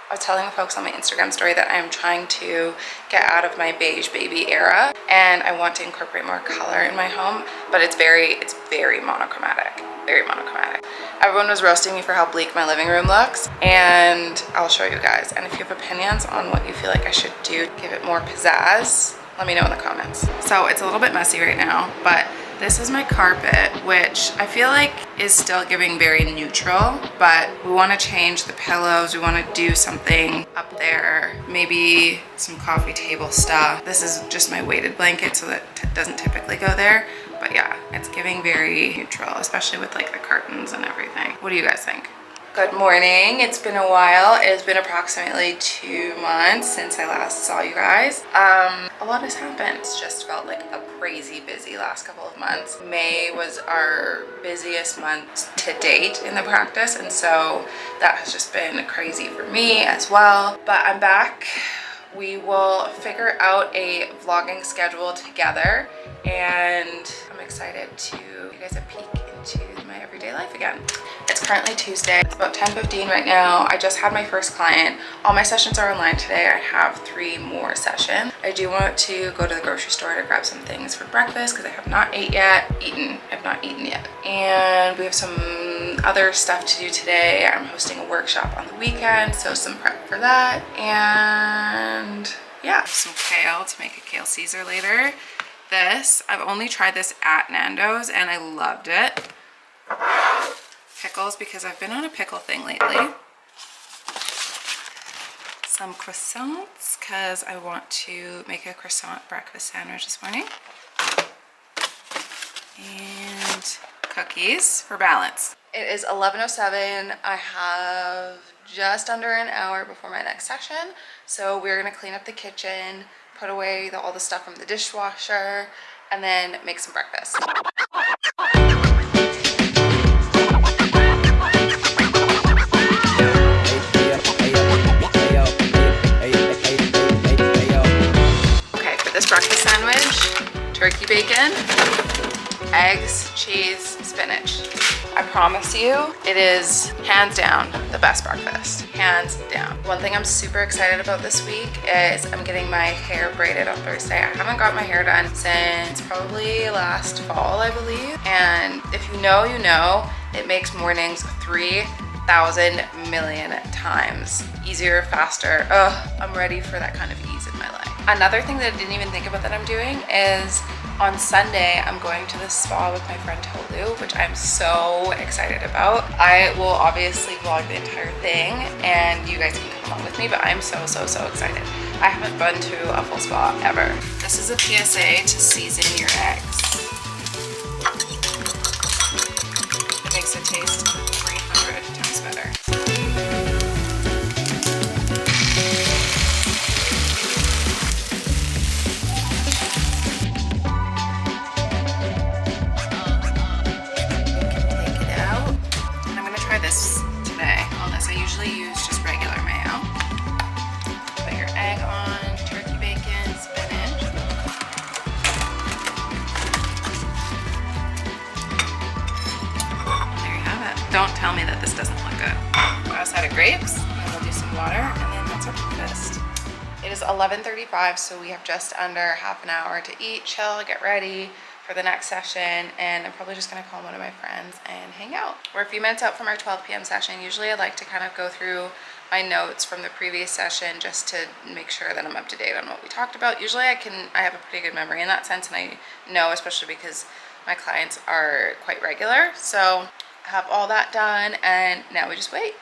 I was telling the folks on my Instagram story that I'm trying to get out of my beige baby era and I want to incorporate more color in my home, but it's very monochromatic, very monochromatic. Everyone was roasting me for how bleak my living room looks, and I'll show you guys. And if you have opinions on what you feel like I should do to give it more pizzazz, let me know in the comments. So it's a little bit messy right now, but this is my carpet, which I feel like is still giving very neutral, but we want to change the pillows. We want to do something up there, maybe some coffee table stuff. This is just my weighted blanket, so that doesn't typically go there. But yeah, it's giving very neutral, especially with like the curtains and everything. What do you guys think? Good morning. It's been a while. It's been approximately 2 months since I last saw you guys. A lot has happened. It's just felt like a crazy busy last couple of months. May was our busiest month to date in the practice, and so that has just been crazy for me as well. But I'm back. We will figure out a vlogging schedule together, and I'm excited to give you guys a peek into my everyday life again. It's currently Tuesday. It's about 10:15 right now. I just had my first client. All my sessions are online today. I have 3 more sessions. I do want to go to the grocery store to grab some things for breakfast because I have not eaten yet. And we have some other stuff to do today. I'm hosting a workshop on the weekend, so some prep for that. And yeah, some kale to make a kale Caesar later. I've only tried this at Nando's and I loved it. Pickles, because I've been on a pickle thing lately. Some croissants, because I want to make a croissant breakfast sandwich this morning. And cookies for balance. It is 11:07. I have just under an hour before my next session. So we're gonna clean up the kitchen, put away all the stuff from the dishwasher, and then make some breakfast. This breakfast sandwich, turkey bacon, eggs, cheese, spinach. I promise you, it is hands down the best breakfast, hands down. One thing I'm super excited about this week is I'm getting my hair braided on Thursday. I haven't got my hair done since probably last fall, I believe. And if you know, you know, it makes mornings 3,000 million times easier, faster. I'm ready for that kind of ease in my life. Another thing that I didn't even think about that I'm doing is on Sunday, I'm going to the spa with my friend Tolu, which I'm so excited about. I will obviously vlog the entire thing and you guys can come along with me, but I'm so excited. I haven't been to a full spa ever. This is a PSA to season your eggs. It makes it taste 300 times better. This today on this. I usually use just regular mayo. Put your egg on, turkey bacon, spinach. There you have it. Don't tell me that this doesn't look good. Got a side of grapes, and we'll do some water, and then that's our breakfast. It is 11:35, so we have just under half an hour to eat, chill, get ready for the next session, and I'm probably just gonna call one of my friends and hang out. We're a few minutes out from our 12 p.m. session. Usually I like to kind of go through my notes from the previous session just to make sure that I'm up to date on what we talked about. Usually I have a pretty good memory in that sense, and I know, especially because my clients are quite regular. So I have all that done, and now we just wait.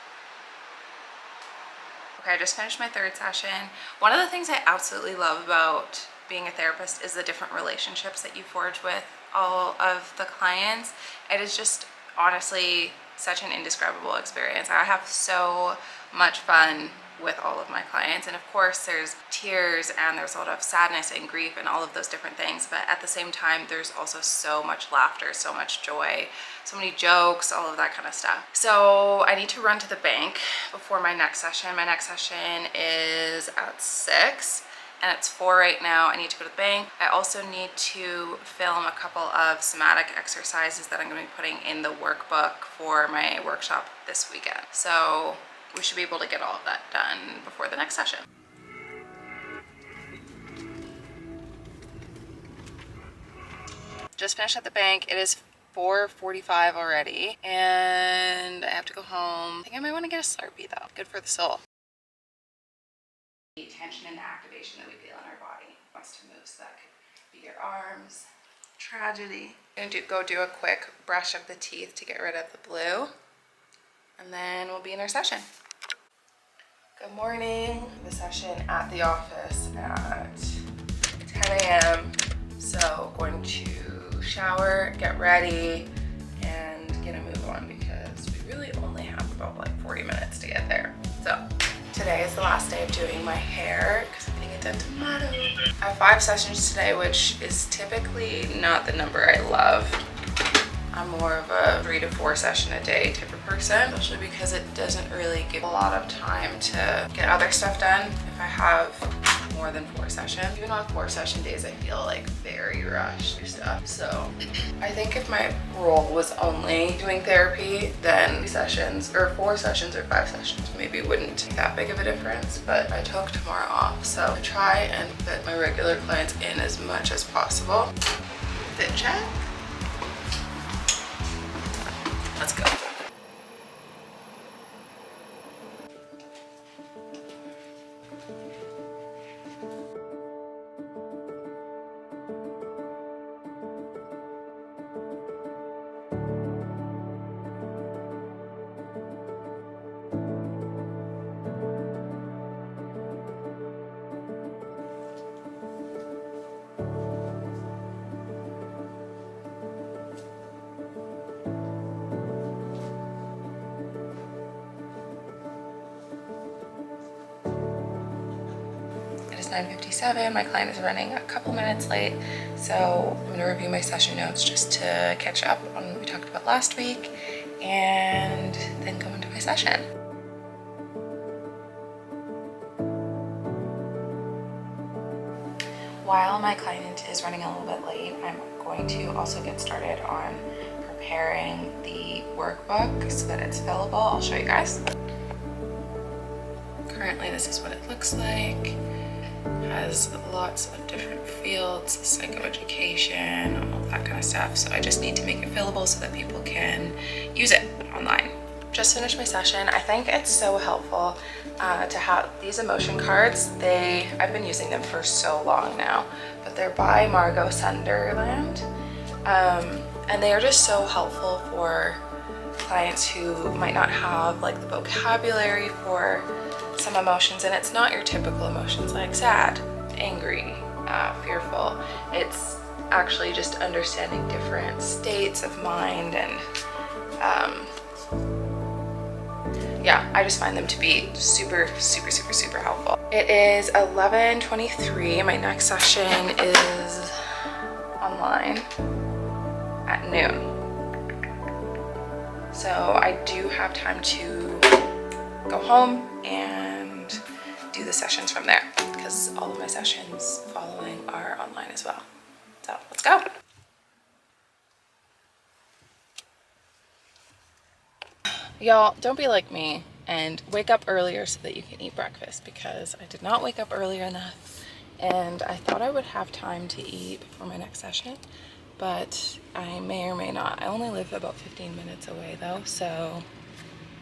Okay, I just finished my 3rd session. One of the things I absolutely love about being a therapist is the different relationships that you forge with all of the clients. It is just honestly such an indescribable experience. I have so much fun with all of my clients, and of course there's tears and there's a lot of sadness and grief and all of those different things, but at the same time there's also so much laughter, so much joy, so many jokes, all of that kind of stuff. So I need to run to the bank before my next session. My next session is at 6 and it's 4 right now. I need to go to the bank. I also need to film a couple of somatic exercises that I'm going to be putting in the workbook for my workshop this weekend. So we should be able to get all of that done before the next session. Just finished at the bank. It is 4:45 already, and I have to go home. I think I might want to get a Slurpee though. Good for the soul. The tension and activation that we feel in our body wants to move, so that could be your arms. Tragedy. I'm gonna go do a quick brush of the teeth to get rid of the blue, and then we'll be in our session. Good morning. The session at the office at 10 a.m. So going to shower, get ready, and get a move on because we really only have about like 40 minutes to get there. So today is the last day of doing my hair because I'm getting it done tomorrow. I have 5 sessions today, which is typically not the number I love. I'm more of a 3 to 4 session a day type of person, especially because it doesn't really give a lot of time to get other stuff done if I have more than 4 sessions. Even on 4 session days, I feel like very rushed through stuff. So I think if my role was only doing therapy, then 3 sessions or 4 sessions or 5 sessions maybe wouldn't make that big of a difference. But I took tomorrow off, so I try and fit my regular clients in as much as possible. Fit check. Let's go. It is 9:57. My client is running a couple minutes late, so I'm gonna review my session notes just to catch up on what we talked about last week and then go into my session. While my client is running a little bit late, I'm going to also get started on preparing the workbook so that it's fillable. I'll show you guys. Currently, this is what it looks like. Has lots of different fields, psychoeducation, all that kind of stuff. So I just need to make it fillable so that people can use it online. Just finished my session. I think it's so helpful to have these emotion cards. I've been using them for so long now, but they're by Margot Sunderland. And they are just so helpful for clients who might not have like the vocabulary for some emotions, and it's not your typical emotions like sad, angry, fearful. It's actually just understanding different states of mind, and yeah, I just find them to be super, super, super, super helpful. It is 11:23. My next session is online at noon. So I do have time to go home and do the sessions from there because all of my sessions following are online as well. So let's go. Y'all, don't be like me and wake up earlier so that you can eat breakfast, because I did not wake up earlier enough and I thought I would have time to eat before my next session, but I may or may not. I only live about 15 minutes away though, so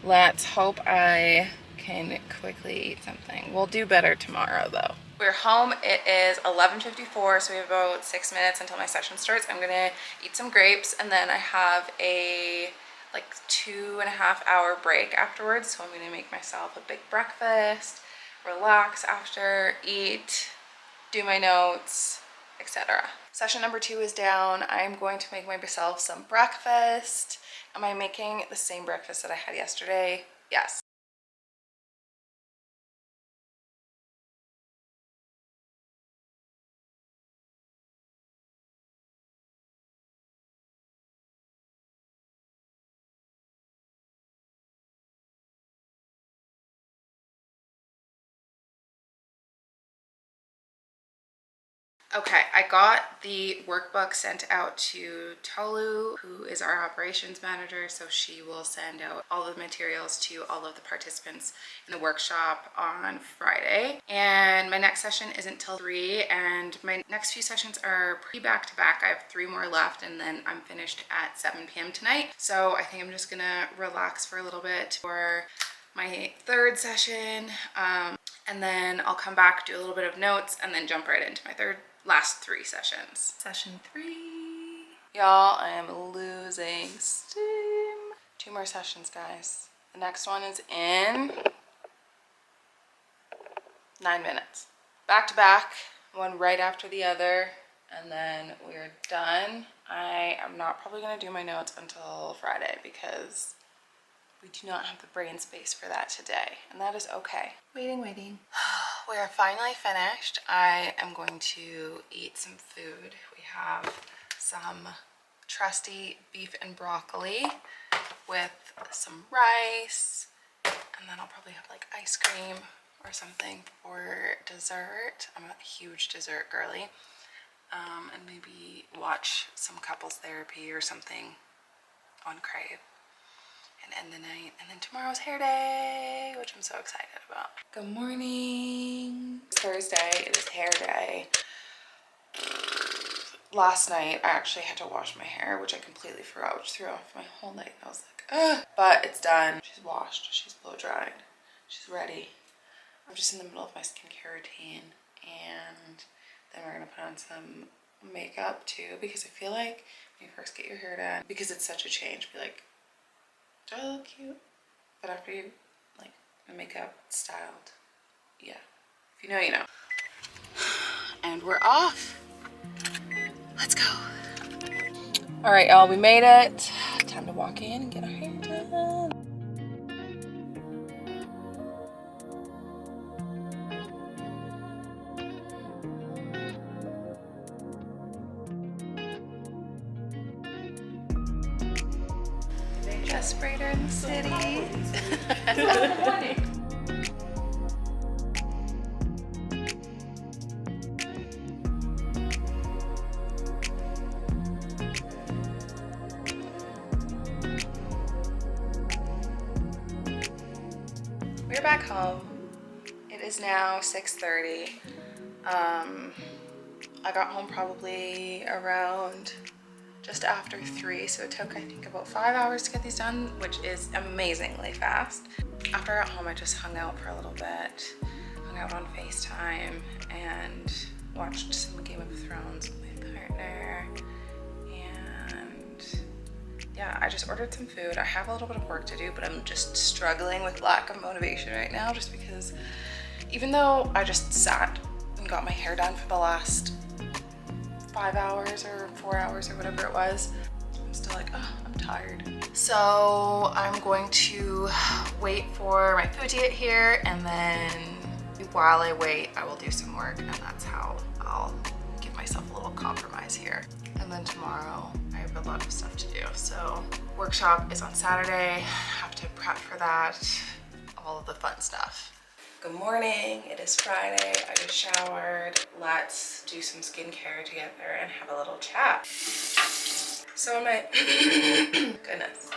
let's hope I can quickly eat something. We'll do better tomorrow though. We're home. It is 11:54, so we have about 6 minutes until my session starts. I'm gonna eat some grapes and then I have a like 2.5 hour break afterwards. So I'm gonna make myself a big breakfast, relax after, eat, do my notes, etc. Session number 2 is down. I'm going to make myself some breakfast. Am I making the same breakfast that I had yesterday? Yes. Okay, I got the workbook sent out to Tolu, who is our operations manager, so she will send out all the materials to all of the participants in the workshop on Friday. And my next session isn't till 3, and my next few sessions are pretty back-to-back. I have 3 more left, and then I'm finished at 7 p.m. tonight. So I think I'm just gonna relax for a little bit for my 3rd session, and then I'll come back, do a little bit of notes, and then jump right into my last 3 sessions. Session 3. Y'all, I am losing steam. 2 more sessions, guys. The next one is in 9 minutes. Back to back, one right after the other, and then we're done. I am not probably gonna do my notes until Friday because we do not have the brain space for that today, and that is okay. Waiting. We are finally finished. I am going to eat some food. We have some trusty beef and broccoli with some rice, and then I'll probably have like ice cream or something for dessert. I'm a huge dessert girly. And maybe watch some couples therapy or something on Crave and end the night. And then tomorrow's hair day, which I'm so excited about. Good morning. It's Thursday, it is hair day. Last night I actually had to wash my hair, which I completely forgot, which threw off my whole night. I was like, ugh. But it's done. She's washed, she's blow dried, she's ready. I'm just in the middle of my skincare routine, and then we're gonna put on some makeup too, because I feel like when you first get your hair done, because it's such a change, be like, do I look cute? But after you like the makeup styled, yeah, if you know, you know. And we're off. Let's go. All right, y'all, we made it. Time to walk in and get our hair done. Best braider in the city. Good morning. We're back home. It is now 6:30. I got home probably around just after 3, so it took I think about 5 hours to get these done, which is amazingly fast. After I got home, I just hung out for a little bit, hung out on FaceTime, and watched some Game of Thrones with my partner. And yeah, I just ordered some food. I have a little bit of work to do, but I'm just struggling with lack of motivation right now, just because even though I just sat and got my hair done for the last 5 hours or 4 hours or whatever it was, I'm still like, oh, I'm tired. So I'm going to wait for my food to get here, and then while I wait, I will do some work, and that's how I'll give myself a little compromise here. And then tomorrow I have a lot of stuff to do. So workshop is on Saturday, have to prep for that, all of the fun stuff. Good morning, it is Friday, I just showered. Let's do some skincare together and have a little chat. So in my, goodness.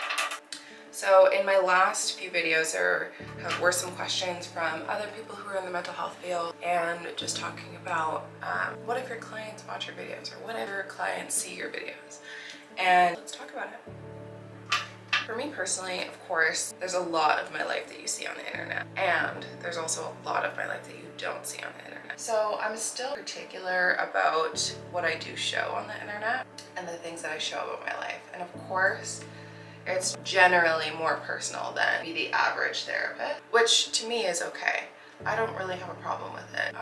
So in my last few videos, there were some questions from other people who are in the mental health field, and just talking about what if your clients watch your videos, or what if your clients see your videos? And let's talk about it. For me personally, of course, there's a lot of my life that you see on the internet, and there's also a lot of my life that you don't see on the internet. So I'm still particular about what I do show on the internet and the things that I show about my life. And of course, it's generally more personal than the average therapist, which to me is okay. I don't really have a problem with it.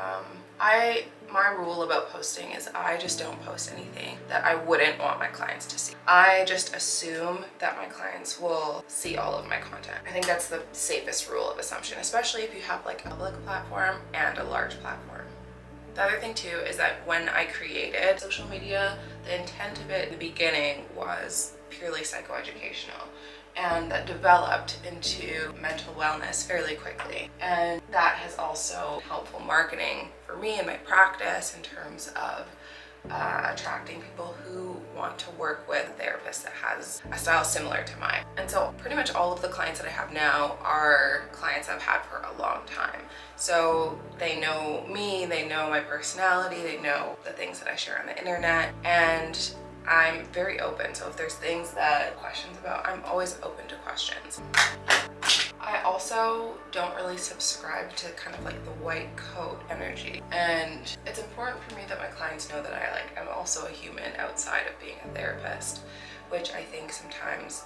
My rule about posting is I just don't post anything that I wouldn't want my clients to see. I just assume that my clients will see all of my content. I think that's the safest rule of assumption, especially if you have like a public platform and a large platform. The other thing too is that when I created social media, the intent of it in the beginning was purely psychoeducational. and that developed into mental wellness fairly quickly. And that has also helpful marketing for me in my practice in terms of attracting people who want to work with a therapist that has a style similar to mine. And so pretty much all of the clients that I have now are clients I've had for a long time. So they know me, they know my personality, they know the things that I share on the internet, and I'm very open. So if there's things that questions about, I'm always open to questions. I also don't really subscribe to kind of like the white coat energy, and it's important for me that my clients know that I'm also a human outside of being a therapist, which I think sometimes,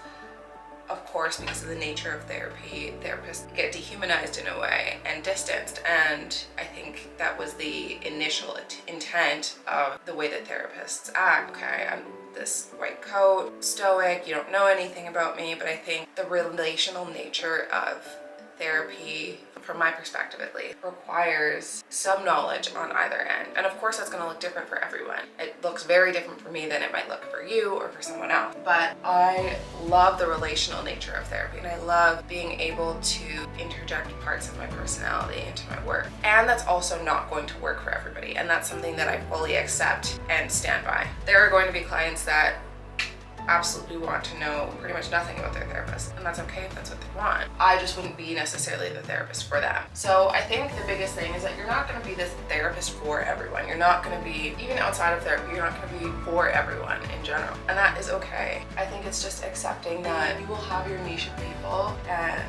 of course, because of the nature of therapy, therapists get dehumanized in a way and distanced, and I think that was the initial intent of the way that therapists act. Okay, I'm this white coat, stoic, you don't know anything about me, but I think the relational nature of therapy, from my perspective at least, requires some knowledge on either end. And of course that's going to look different for everyone. It looks very different for me than it might look for you or for someone else. But I love the relational nature of therapy, and I love being able to interject parts of my personality into my work. And that's also not going to work for everybody, and that's something that I fully accept and stand by. There are going to be clients that absolutely want to know pretty much nothing about their therapist, and that's okay if that's what they want. I just wouldn't be necessarily the therapist for them. So I think the biggest thing is that you're not going to be this therapist for everyone. You're not going to be, even outside of therapy, you're not going to be for everyone in general, and that is okay. I think it's just accepting that you will have your niche of people, and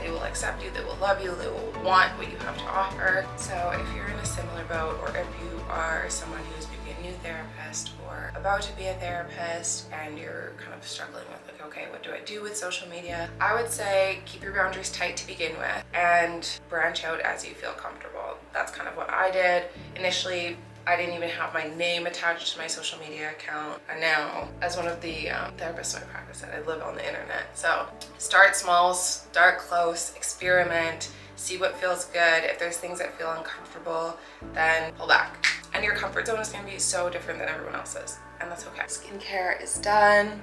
they will accept you, they will love you, they will want what you have to offer. So if you're in a similar boat, or if you are someone who's maybe a new therapist or about to be a therapist and you're kind of struggling with like, okay, what do I do with social media? I would say keep your boundaries tight to begin with and branch out as you feel comfortable. That's kind of what I did. Initially, I didn't even have my name attached to my social media account. And now, as one of the therapists in my practice, I live on the internet. So start small, start close, experiment, see what feels good. If there's things that feel uncomfortable, then pull back. And your comfort zone is going to be so different than everyone else's, and that's okay. Skincare is done.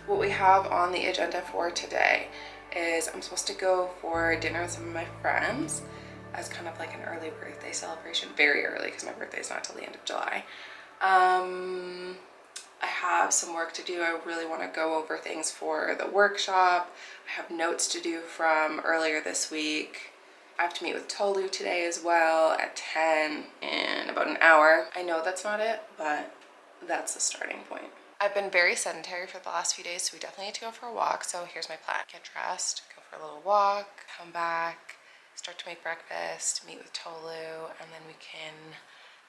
What we have on the agenda for today is I'm supposed to go for dinner with some of my friends as kind of like an early birthday celebration. Very early, because my birthday is not till the end of July. I have some work to do. I really want to go over things for the workshop. I have notes to do from earlier this week. I have to meet with Tolu today as well at 10 in about an hour. I know that's not it, but that's the starting point. I've been very sedentary for the last few days, so we definitely need to go for a walk. So here's my plan. Get dressed, go for a little walk, come back, start to make breakfast, meet with Tolu, and then we can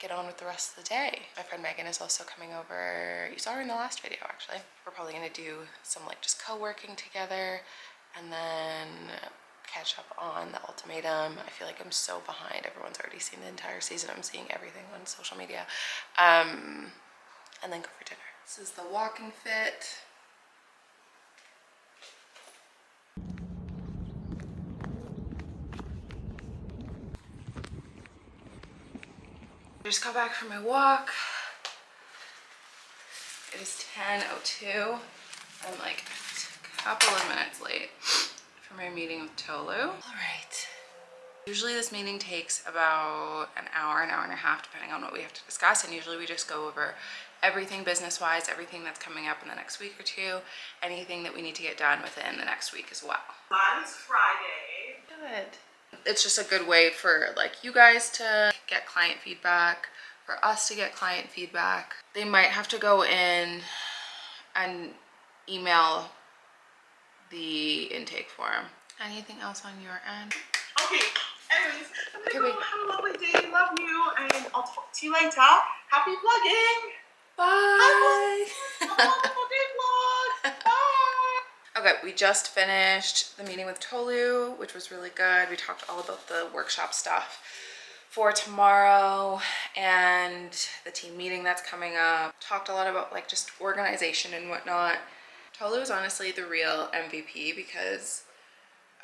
get on with the rest of the day. My friend Megan is also coming over. You saw her in the last video, actually. We're probably gonna do some like just co-working together, and then catch up on the ultimatum. I feel like I'm so behind. Everyone's already seen the entire season. I'm seeing everything on social media. And then go for dinner. This is the walking fit. I just got back from my walk. It is 10:02. I'm like a couple of minutes late for my meeting with Tolu. All right. Usually this meeting takes about an hour and a half, depending on what we have to discuss. And usually we just go over everything business-wise, everything that's coming up in the next week or two, anything that we need to get done within the next week as well. It's Friday. Good. It's just a good way for like you guys to get client feedback, for us to get client feedback. They might have to go in and email the intake form. Anything else on your end? Okay, anyways, I'm gonna go have a lovely day, love you, and I'll talk to you later. Happy vlogging! Bye! Have a wonderful day vlog! Bye! Okay, we just finished the meeting with Tolu, which was really good. We talked all about the workshop stuff for tomorrow and the team meeting that's coming up. Talked a lot about like just organization and whatnot. Tolu is honestly the real MVP because,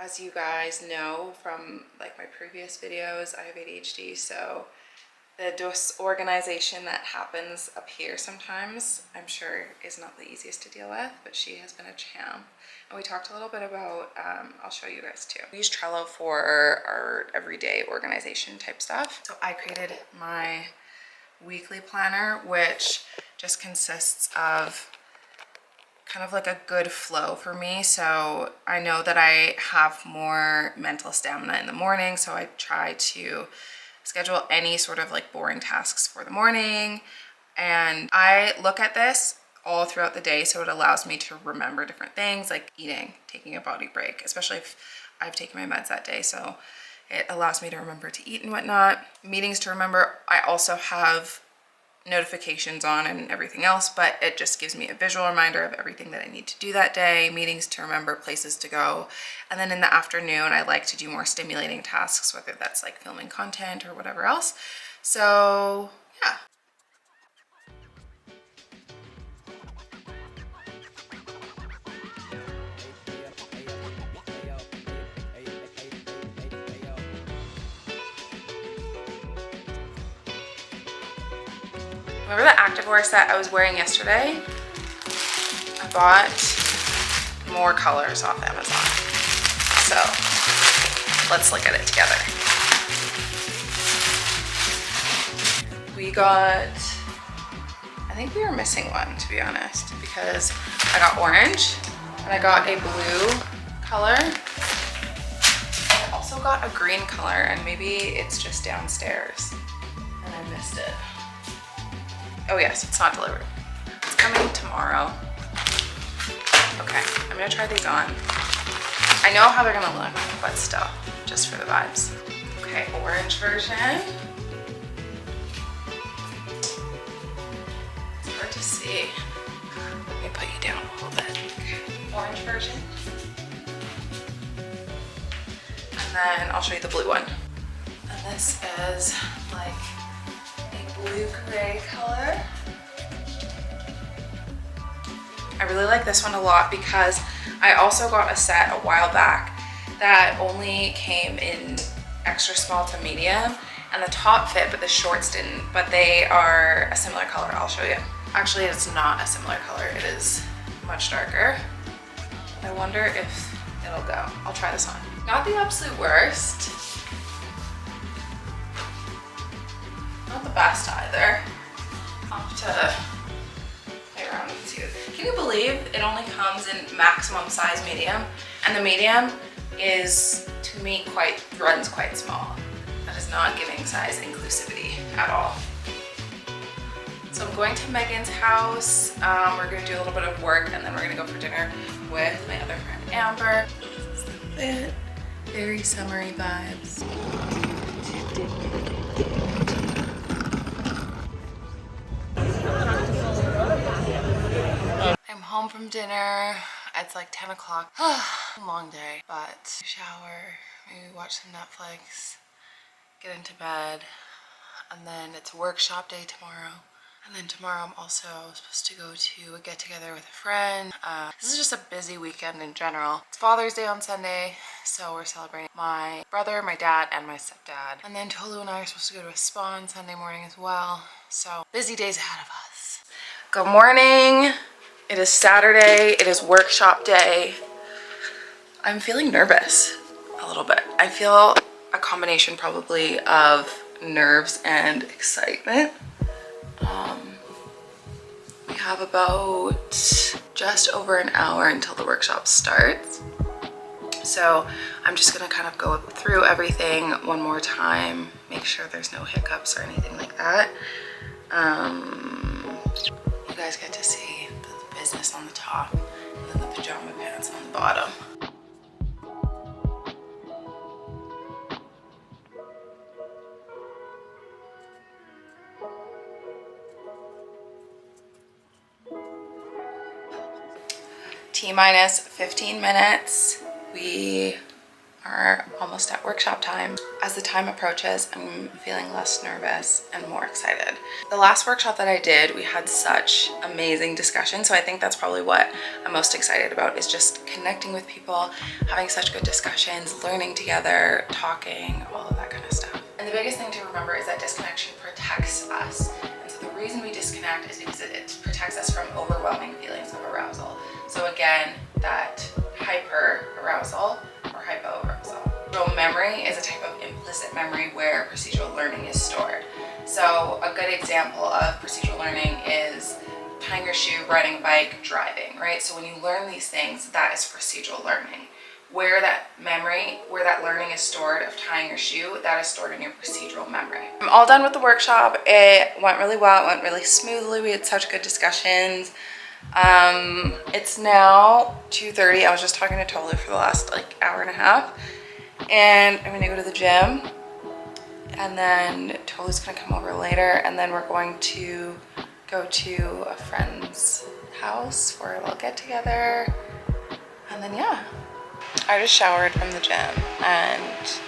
as you guys know from like my previous videos, I have ADHD, so The disorganization that happens up here sometimes, I'm sure is not the easiest to deal with, but she has been a champ. And we talked a little bit about, I'll show you guys too. We use Trello for our everyday organization type stuff. So I created my weekly planner, which just consists of kind of like a good flow for me. So I know that I have more mental stamina in the morning, so I try to schedule any sort of like boring tasks for the morning. And I look at this all throughout the day, so it allows me to remember different things like eating, taking a body break, especially if I've taken my meds that day. So it allows me to remember to eat and whatnot. Meetings to remember. I also have notifications on and everything else, but it just gives me a visual reminder of everything that I need to do that day. Meetings to remember, places to go. And then in the afternoon, I like to do more stimulating tasks, whether that's like filming content or whatever else. So yeah. Remember the activewear set I was wearing yesterday? I bought more colors off Amazon. So let's look at it together. We got, I think we were missing one, to be honest, because I got orange and I got a blue color. I also got a green color, and maybe it's just downstairs and I missed it. Oh yes, it's not delivered. It's coming tomorrow. Okay, I'm gonna try these on. I know how they're gonna look, but still, just for the vibes. Okay, orange version. It's hard to see. Let me put you down a little bit. Okay, orange version. And then I'll show you the blue one. And this is like blue-gray color. I really like this one a lot because I also got a set a while back that only came in extra small to medium, and the top fit but the shorts didn't, but they are a similar color. I'll show you. Actually, it's not a similar color. It is much darker. I wonder if it'll go. I'll try this on. Not the absolute worst. Not the best either. I'll have to play around and see. Can you believe it only comes in maximum size medium? And the medium is, to me, runs quite small. That is not giving size inclusivity at all. So I'm going to Megan's house. We're gonna do a little bit of work and then we're gonna go for dinner with my other friend Amber. This is the fit. Very summery vibes. I'm home from dinner. It's like 10 o'clock. Long day, but shower, maybe watch some Netflix, get into bed, and then it's workshop day tomorrow. And then tomorrow I'm also supposed to go to a get together with a friend. This is just a busy weekend in general. It's Father's Day on Sunday, so we're celebrating my brother, my dad, and my stepdad. And then Tolu and I are supposed to go to a spa on Sunday morning as well. So busy days ahead of us. Good morning. It is Saturday. It is workshop day. I'm feeling nervous a little bit. I feel a combination probably of nerves and excitement. We have about just over an hour until the workshop starts. So I'm just gonna kind of go through everything one more time, make sure there's no hiccups or anything like that. You guys get to see the business on the top and then the pajama pants on the bottom. T-minus 15 minutes. We are almost at workshop time. As the time approaches, I'm feeling less nervous and more excited. The last workshop that I did, we had such amazing discussions. So I think that's probably what I'm most excited about, is just connecting with people, having such good discussions, learning together, talking, all of that kind of stuff. And the biggest thing to remember is that disconnection protects us. And so the reason we disconnect is because it protects us from overwhelming feelings of arousal. So again, that hyper arousal or hypo arousal. Procedural memory is a type of implicit memory where procedural learning is stored. So a good example of procedural learning is tying your shoe, riding a bike, driving, right? So when you learn these things, that is procedural learning. Where that memory, where that learning is stored of tying your shoe, that is stored in your procedural memory. I'm all done with the workshop. It went really well, it went really smoothly. We had such good discussions. It's now 2:30. I was just talking to Tolu for the last like hour and a half. And I'm gonna go to the gym. And then Tolu's gonna come over later. And then we're going to go to a friend's house for a little get together. And then yeah. I just showered from the gym and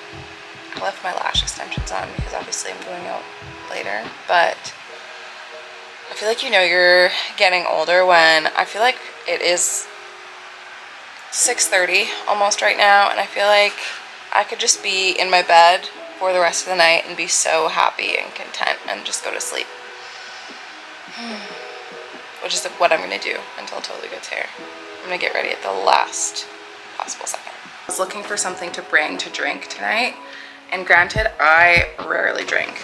I left my lash extensions on because obviously I'm going out later, but I feel like you're getting older when I feel like it is 6:30 almost right now, and I feel like I could just be in my bed for the rest of the night and be so happy and content and just go to sleep. Which is what I'm gonna do until Tolu gets here. I'm gonna get ready at the last possible second. I was looking for something to bring to drink tonight, and granted, I rarely drink.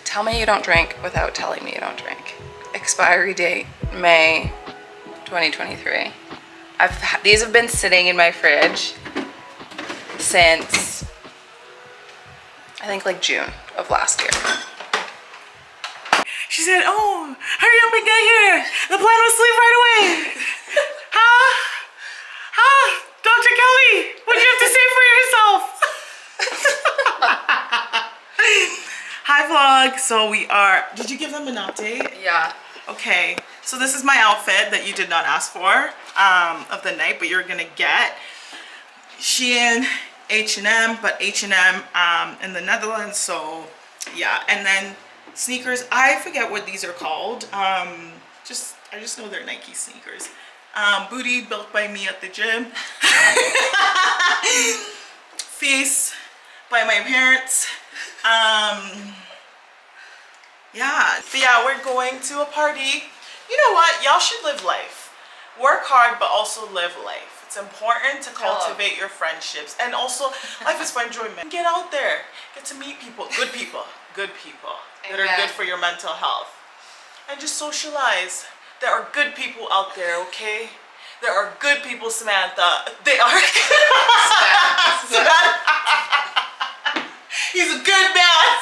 Tell me you don't drink without telling me you don't drink. Expiry date, May 2023. These have been sitting in my fridge since I think like June of last year. She said, oh, hurry up and get here. The plan was sleep right away. Huh? Dr. Kelly, what do you have to say for yourself? Hi vlog. So we are, did you give them an update? Yeah. Okay. So this is my outfit that you did not ask for of the night, but you're gonna get Shein, H&M, but H&M in the Netherlands. So yeah, and then sneakers. I forget what these are called. I just know they're Nike sneakers. Booty built by me at the gym. Face by my parents. Yeah, but yeah, we're going to a party. You know what? Y'all should live life. Work hard, but also live life. It's important to cultivate your friendships, and also life is for enjoyment. Get out there, get to meet people, good people that are good for your mental health, and just socialize. There are good people out there, okay? There are good people, Samantha. They are. He's a good man.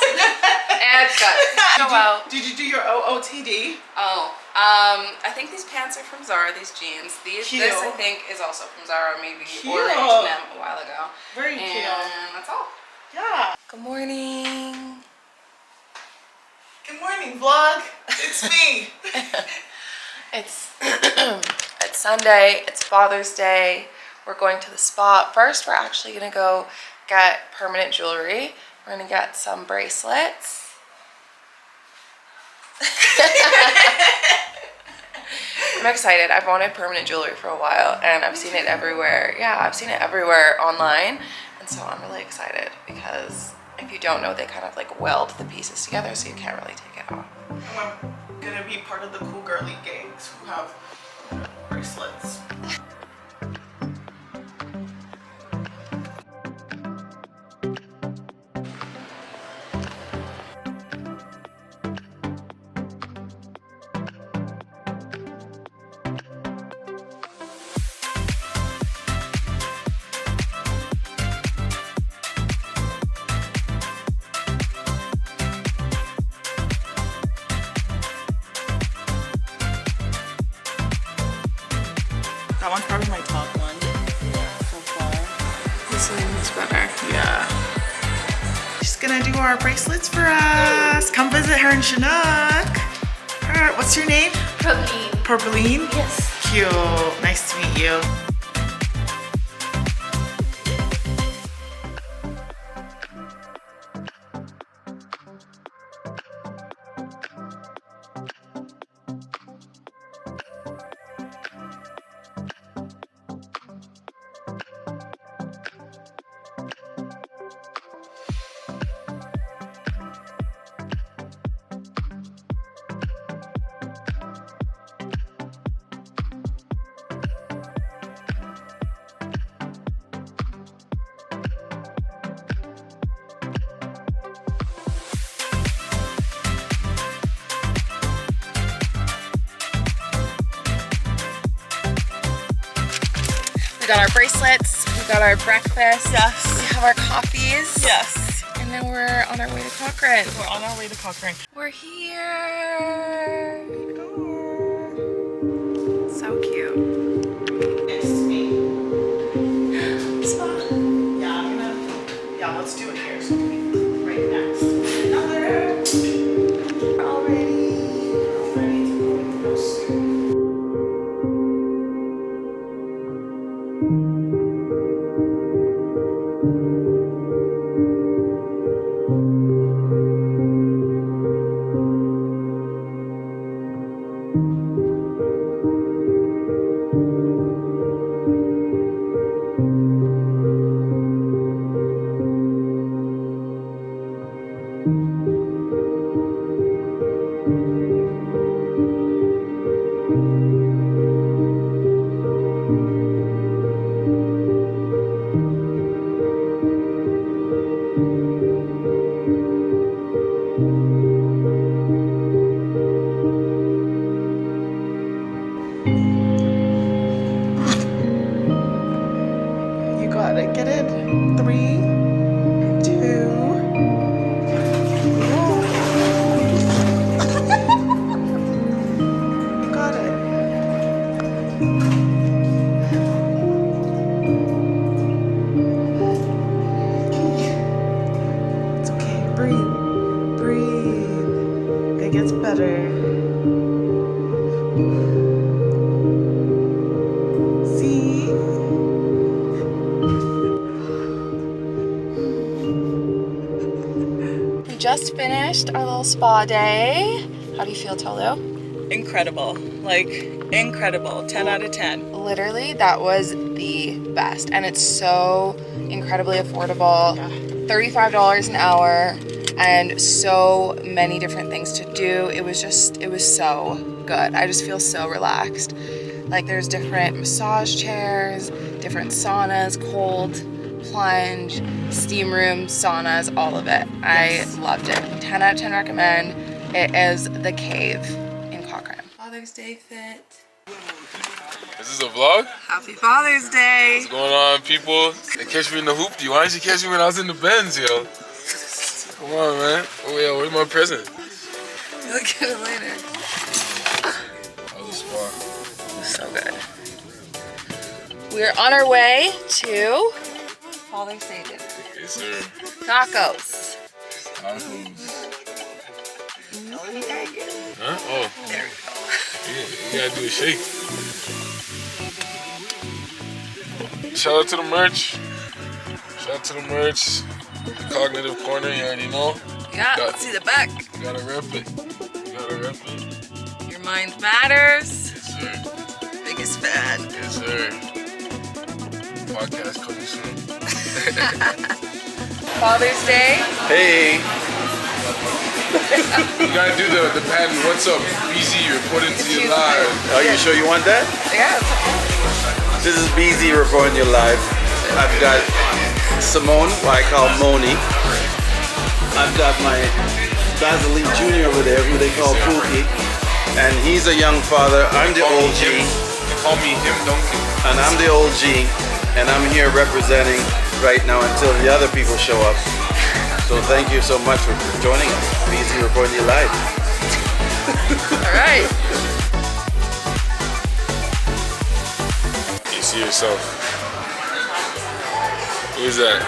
And cut. Did you do your OOTD? Oh, I think these pants are from Zara, these jeans. This I think is also from Zara, maybe, or H&M a while ago. Very cute. And that's all. Yeah. Good morning. Good morning, vlog. It's me. It's it's Sunday. It's Father's Day. We're going to the spa. First, we're actually gonna go get permanent jewelry. We're gonna get some bracelets. I'm excited. I've wanted permanent jewelry for a while, and I've seen it everywhere. Yeah, I've seen it everywhere online, and so I'm really excited because if you don't know, they kind of like weld the pieces together, so you can't really take it off. I'm gonna be part of the cool girly gangs who have bracelets. That one's probably my top one so far. This one's better. Yeah. She's gonna do our bracelets for us. Come visit her in Chinook. What's your name? Purpline. Purpline? Yes. Cute. Nice to meet you. We got our bracelets, we got our breakfast, Yes. we have our coffees. Yes. And then we're on our way to Cochrane. We're on our way to Cochrane. We're here. So cute. Next to me. Spa. Yeah, let's do it here. So right next. Another. All ready to go real soon. You got it. Get it. 3, 2. Got it. It's okay. Breathe. Breathe. It gets better. See? We just finished our little spa day. How do you feel, Tolu? Incredible. Like, incredible. 10 out of 10. Literally, that was the best. And it's so incredibly affordable. Yeah. $35 an hour and so many different things to do. It was so good. I just feel so relaxed. Like there's different massage chairs, different saunas, cold, plunge, steam room, saunas, all of it. Yes. I loved it. 10 out of 10 recommend. It is the cave in Cochrane. Father's Day fit. Is this a vlog? Happy Father's Day. What's going on, people? They catch me in the hoopty. Why didn't you catch me when I was in the Benz, yo? Come on, man. Oh, yeah, where's my present? You'll get it later. How's the spa? So good. We're on our way to Father's Day dinner. Yes, sir. Tacos. Tacos. There you go. Huh? Oh. There we go. Yeah, you gotta do a shake. Shout out to the merch. Shout out to the merch. The Cognitive Corner, you already know. Yeah, let's see the back. You gotta rep it. You gotta rep it. Your mind matters. Yes, sir. Biggest fan. Yes, sir. Podcast coming soon. Father's Day. Hey, You gotta do the pattern. What's up, BZ? Reporting to you live. are you sure you want that? Yeah. This is BZ reporting you live. I've got Simone, who I call Moni. I've got my Basilene Jr. over there, who they call Pookie. And he's a young father. I'm the OG. They call me Him Donkey. And I'm the OG. And I'm here representing right now until the other people show up. So thank you so much for joining us. BZ reporting you live. All right. You see yourself. Who's that?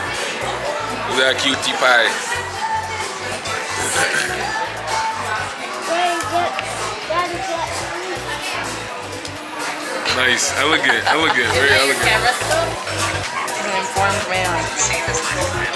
Who's that cutie pie? Nice, elegant, very elegant. He's an informed man.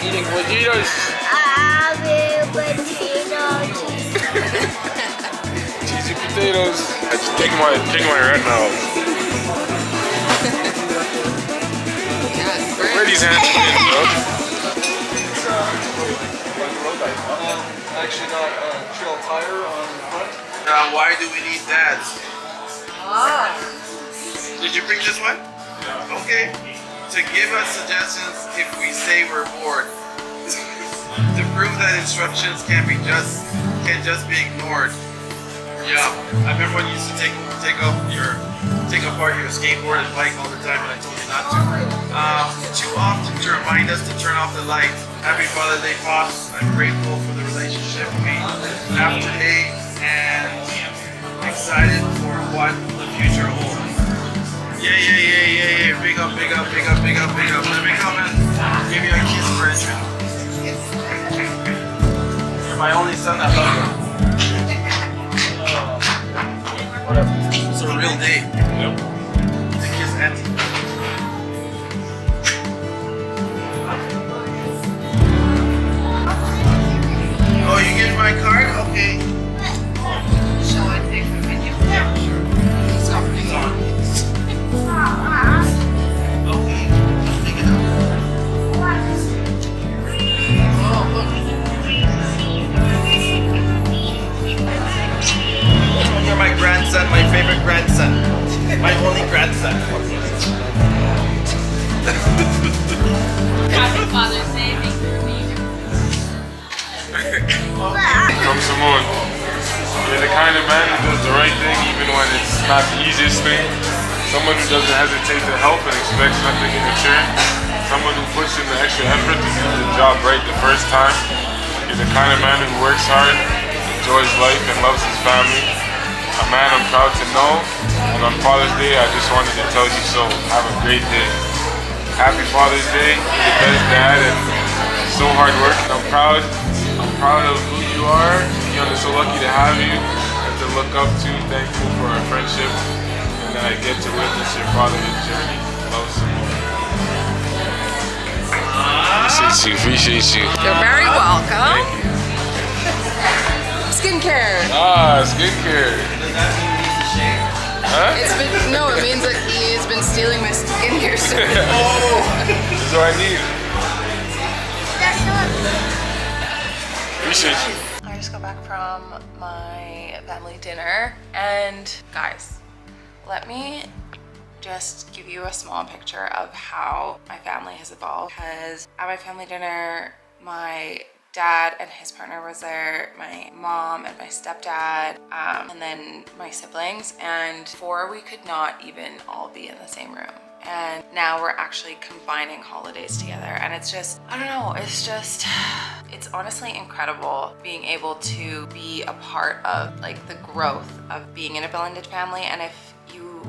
Eating fajitas. Cheesy potatoes. I just take my retina off. Where are these hands in, bro? Actually got a trail tire on the front. Now, why do we need dads? Did you bring this one? Okay. To give us suggestions if we say we're bored. To prove that instructions can't just be ignored. Yeah, I remember when you used to take apart your skateboard and bike all the time, and I told you not to. Too often to remind us to turn off the lights. Happy Father's Day, Pops. I'm grateful for the relationship we have today and excited for what the future holds. Yeah. Big up. Let me come and give you a kiss, Bridget. You're my only son, I love you. It's a real day. Yep. To kiss Auntie. Oh, you get my card? Okay. Shall I take the menu? Yeah, sure. It's on. Okay. Take it out. You're my grandson, my favorite grandson. My only grandson. Happy Father's Day. From Simone. You're the kind of man who does the right thing even when it's not the easiest thing. Someone who doesn't hesitate to help and expects nothing in return. Someone who puts in the extra effort to do the job right the first time. You're the kind of man who works hard, enjoys life, and loves his family. A man I'm proud to know. And on Father's Day, I just wanted to tell you so. Have a great day. Happy Father's Day. You're the best dad and so hard working. I'm proud of who you are. I'm so lucky to have you and to look up to. Thankful for our friendship and that I get to witness your fatherhood journey. Love Simone. Appreciate you. You're very welcome. Thank you. Skincare. Skincare. Does that mean he needs to shave? Huh? It means that he has been stealing my skincare stuff. Oh, that's what I need. Appreciate you. I just got back from my family dinner, and guys, let me just give you a small picture of how my family has evolved. Because at my family dinner, my dad and his partner was there, my mom and my stepdad, and then my siblings, and before we could not even all be in the same room. And now we're actually combining holidays together, and it's just, I don't know, it's honestly incredible being able to be a part of like the growth of being in a blended family. And if you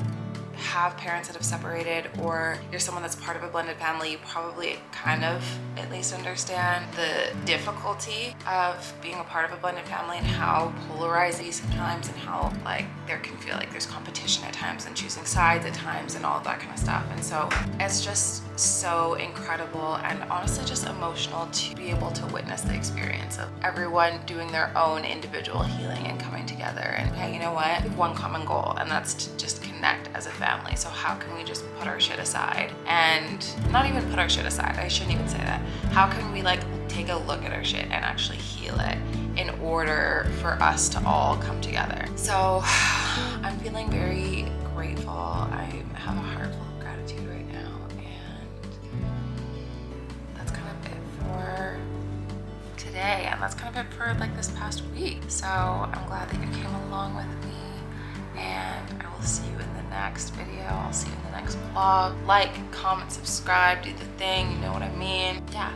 have parents that have separated, or you're someone that's part of a blended family, you probably kind of at least understand the difficulty of being a part of a blended family and how polarized it is sometimes, and how like there can feel like there's competition at times and choosing sides at times and all of that kind of stuff. And so it's just so incredible and honestly just emotional to be able to witness the experience of everyone doing their own individual healing and coming together. And hey, you know what? We have one common goal, and that's to just connect as a family. So how can we just put our shit aside, and not even put our shit aside, I shouldn't even say that. How can we like take a look at our shit and actually heal it in order for us to all come together? So I'm feeling very grateful. I have a heart full of gratitude right now, and that's kind of it for today, and that's kind of it for like this past week. So I'm glad that you came along with me, and I will see you in the next video. I'll see you in the next vlog. Like, comment, subscribe, do the thing, you know what I mean. Yeah,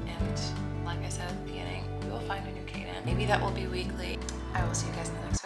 and like I said at the beginning, we will find a new cadence. Maybe that will be weekly. I will see you guys in the next